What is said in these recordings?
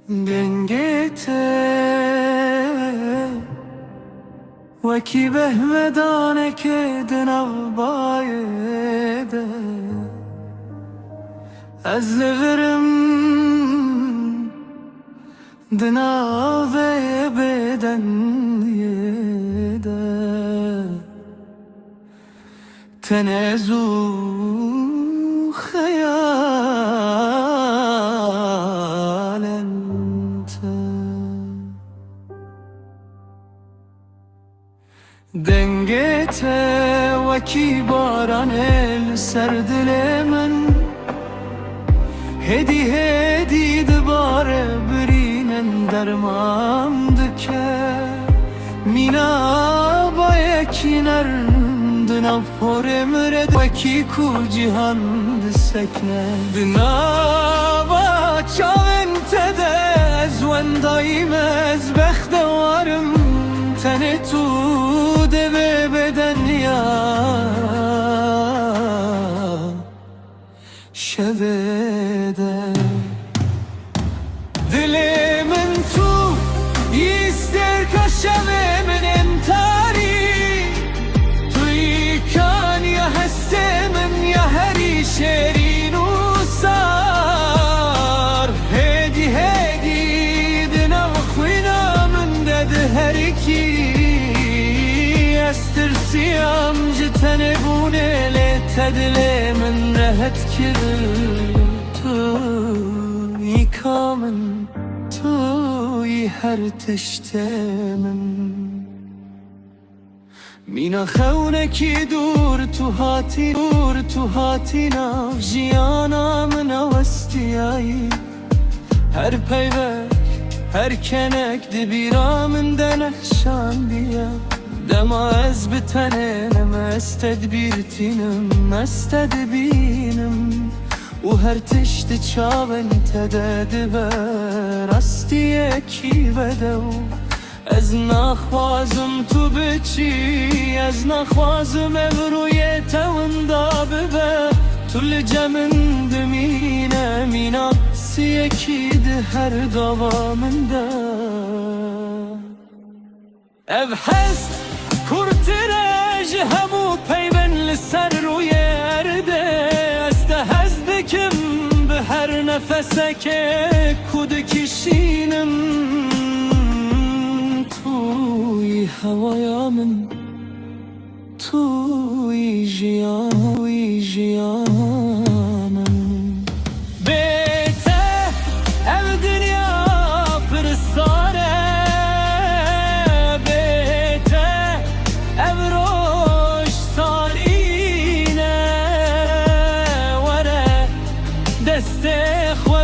دنگته وکی بهمدانه که دنو بایده از لورم دناوه بدن یده تنزو خیال انت دنگت وکی باران سر دل من هدی دباره برینن درمام دکه مینا با یکی نرد نفور مرد وکی کو جهان دسکنه دنا با چاون تده از وندایم از بختوارم تن تو ده بدن یا شوده دل من تو ایستر کشمه من امتاری توی کان یا هست من یا هری شیرین و سار هدی دنم خوینا من دد هری کی استرسیام جتن بونه لتدل من رهت کرد توی کامن توی هر تشتمن مینا خونکی دور تو هاتی ناف جیانا من وستیایی هر پیوک هر کنک دبیرا من دنخشان بیا دما از بتنم استدبیرتینم استدبینم و هر تشت چاون تدد بر استی کی بدو از نخوازم تو بچی از نخوازم ابروی توندا ببه طول جمن دمینه مینا سی کی ده هر دوا من ده اف هست kurtiraj hemu peyben lisser ruye erde Este hezdikim bi her nefeseke kud kişinim Tuy havaya min Tuy jiyanım Bete ev dünya pırstane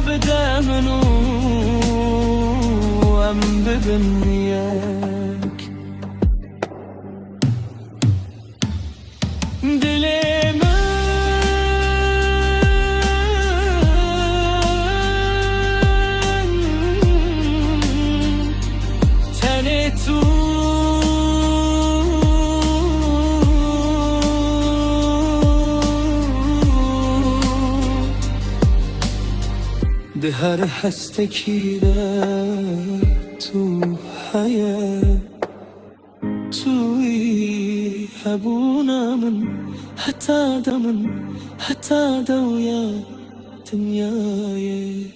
بدمنو ام ببنيك دلي من تاني تو ده هر هستکی تو حیات توی هبونم حتی دمن حتی دویا دنیای